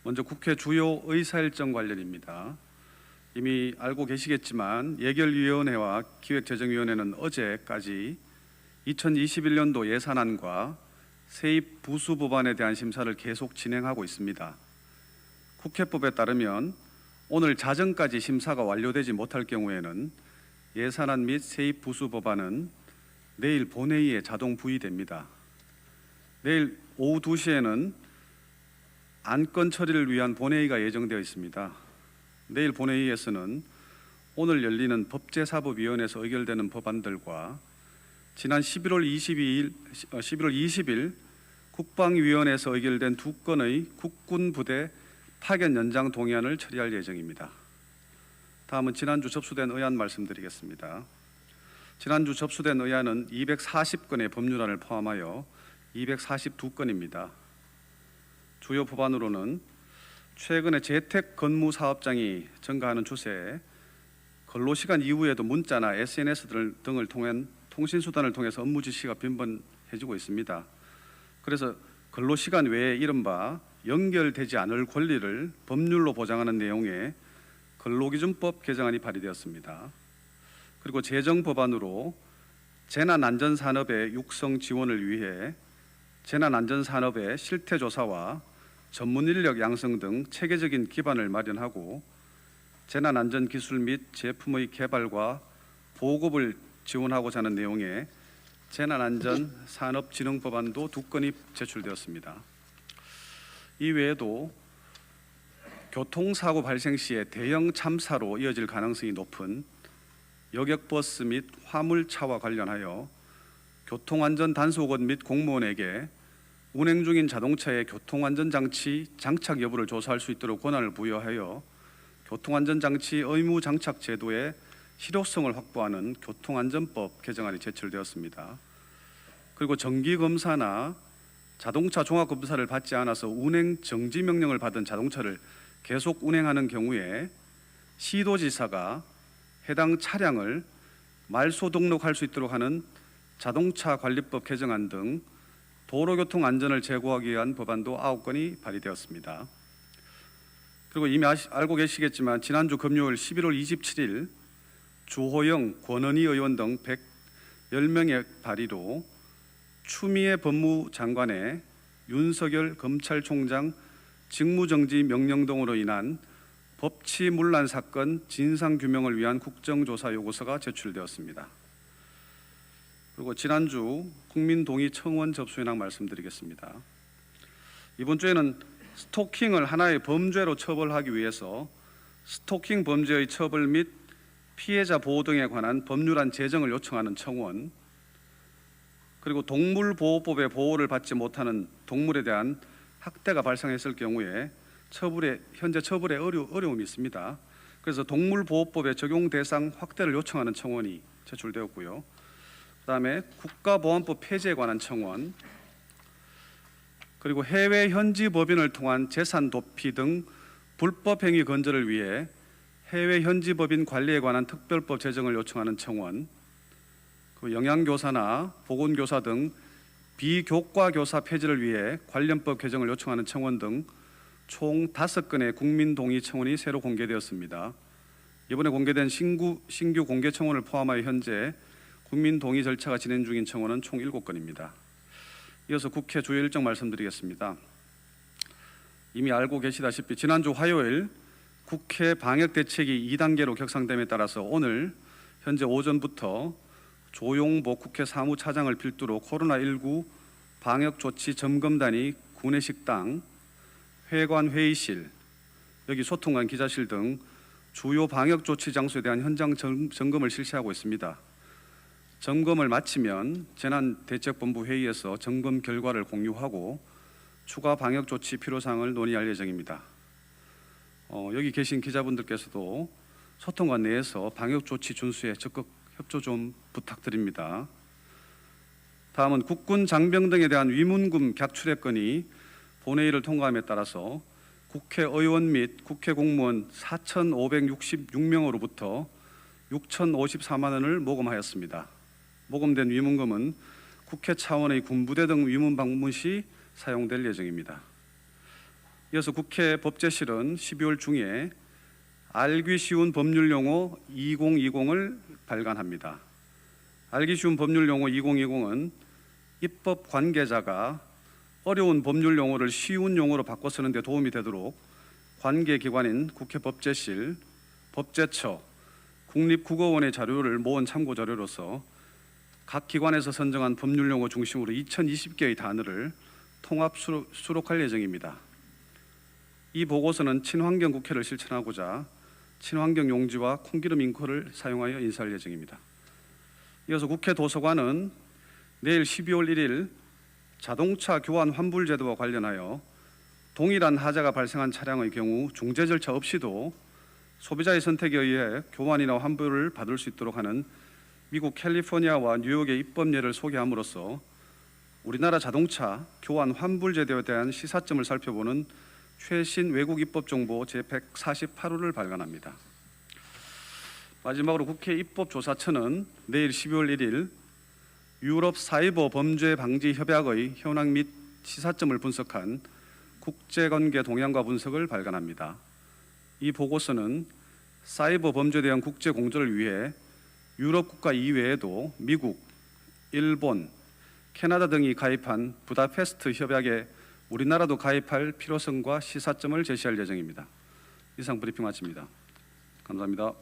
먼저 국회 주요 의사일정 관련입니다. 이미 알고 계시겠지만 예결위원회와 기획재정위원회는 어제까지 2021년도 예산안과 세입 부수 법안에 대한 심사를 계속 진행하고 있습니다. 국회법에 따르면 오늘 자정까지 심사가 완료되지 못할 경우에는 예산안 및 세입 부수 법안은 내일 본회의에 자동 부의됩니다. 내일 오후 2시에는 안건 처리를 위한 본회의가 예정되어 있습니다. 내일 본회의에서는 오늘 열리는 법제사법위원회에서 의결되는 법안들과 지난 11월 20일 국방위원회에서 의결된 2건의 국군부대 파견 연장 동의안을 처리할 예정입니다. 다음은 지난주 접수된 의안 말씀드리겠습니다. 지난주 접수된 의안은 240건의 법률안을 포함하여 242건입니다. 주요 법안으로는 최근에 재택 근무 사업장이 증가하는 추세에 근로시간 이후에도 문자나 SNS 등을 통한 통신수단을 통해서 업무 지시가 빈번해지고 있습니다. 그래서 근로시간 외에 이른바 연결되지 않을 권리를 법률로 보장하는 내용의 근로기준법 개정안이 발의되었습니다. 그리고 재정법안으로 재난안전산업의 육성 지원을 위해 재난안전산업의 실태조사와 전문인력 양성 등 체계적인 기반을 마련하고 재난안전기술 및 제품의 개발과 보급을 지원하고자 하는 내용의 재난안전산업진흥법안도 2건이 제출되었습니다. 이외에도 교통사고 발생 시에 대형 참사로 이어질 가능성이 높은 여객버스 및 화물차와 관련하여 교통안전단속원 및 공무원에게 운행 중인 자동차의 교통안전장치 장착 여부를 조사할 수 있도록 권한을 부여하여 교통안전장치 의무 장착 제도의 실효성을 확보하는 교통안전법 개정안이 제출되었습니다. 그리고 정기검사나 자동차 종합검사를 받지 않아서 운행 정지 명령을 받은 자동차를 계속 운행하는 경우에 시도지사가 해당 차량을 말소 등록할 수 있도록 하는 자동차 관리법 개정안 등 도로교통 안전을 제고하기 위한 법안도 9건이 발의되었습니다. 그리고 이미 알고 계시겠지만 지난주 금요일 11월 27일 주호영, 권은희 의원 등 110명의 발의로 추미애 법무장관의 윤석열 검찰총장 직무정지 명령 등으로 인한 법치문란 사건 진상규명을 위한 국정조사 요구서가 제출되었습니다. 그리고 지난주 국민동의 청원 접수 현황 말씀드리겠습니다. 이번 주에는 스토킹을 하나의 범죄로 처벌하기 위해서 스토킹 범죄의 처벌 및 피해자 보호 등에 관한 법률안 제정을 요청하는 청원, 그리고 동물보호법의 보호를 받지 못하는 동물에 대한 학대가 발생했을 경우에 현재 처벌에 어려움이 있습니다. 그래서 동물보호법의 적용 대상 확대를 요청하는 청원이 제출되었고요. 그다음에 국가보안법 폐지에 관한 청원, 그리고 해외 현지 법인을 통한 재산 도피 등 불법 행위 건절을 위해 해외 현지 법인 관리에 관한 특별법 제정을 요청하는 청원, 영양교사나 보건교사 등 비교과 교사 폐지를 위해 관련법 개정을 요청하는 청원 등 총 5건의 국민동의 청원이 새로 공개되었습니다. 이번에 공개된 신규 공개 청원을 포함하여 현재 국민동의 절차가 진행 중인 청원은 총 7건입니다. 이어서 국회 주요 일정 말씀드리겠습니다. 이미 알고 계시다시피 지난주 화요일 국회 방역대책이 2단계로 격상됨에 따라서 오늘 현재 오전부터 조용복 국회 사무차장을 필두로 코로나19 방역조치 점검단이 구내식당, 회관 회의실, 여기 소통관 기자실 등 주요 방역조치 장소에 대한 현장 점검을 실시하고 있습니다. 점검을 마치면 재난대책본부 회의에서 점검 결과를 공유하고 추가 방역조치 필요사항을 논의할 예정입니다. 여기 계신 기자분들께서도 소통관 내에서 방역조치 준수에 적극 협조 좀 부탁드립니다. 다음은 국군 장병 등에 대한 위문금 객출액 건이 본회의를 통과함에 따라서 국회의원 및 국회 공무원 4,566명으로부터 6,054만 원을 모금하였습니다. 모금된 위문금은 국회 차원의 군부대 등 위문 방문 시 사용될 예정입니다. 이어서 국회 법제실은 12월 중에 알기 쉬운 법률 용어 2020을 발간합니다. 알기 쉬운 법률 용어 2020은 입법 관계자가 어려운 법률 용어를 쉬운 용어로 바꿔 쓰는 데 도움이 되도록 관계기관인 국회 법제실, 법제처, 국립국어원의 자료를 모은 참고 자료로서 각 기관에서 선정한 법률 용어 중심으로 2020개의 단어를 통합 수록할 예정입니다. 이 보고서는 친환경 국회를 실천하고자 친환경 용지와 콩기름 잉크를 사용하여 인쇄할 예정입니다. 이어서 국회 도서관은 내일 12월 1일 자동차 교환 환불 제도와 관련하여 동일한 하자가 발생한 차량의 경우 중재 절차 없이도 소비자의 선택에 의해 교환이나 환불을 받을 수 있도록 하는 미국 캘리포니아와 뉴욕의 입법례를 소개함으로써 우리나라 자동차 교환 환불 제도에 대한 시사점을 살펴보는 최신 외국 입법 정보 제148호를 발간합니다. 마지막으로 국회 입법조사처는 내일 12월 1일 유럽 사이버 범죄 방지 협약의 현황 및 시사점을 분석한 국제관계 동향과 분석을 발간합니다. 이 보고서는 사이버 범죄에 대한 국제 공조를 위해 유럽 국가 이외에도 미국, 일본, 캐나다 등이 가입한 부다페스트 협약에 우리나라도 가입할 필요성과 시사점을 제시할 예정입니다. 이상 브리핑 마칩니다. 감사합니다.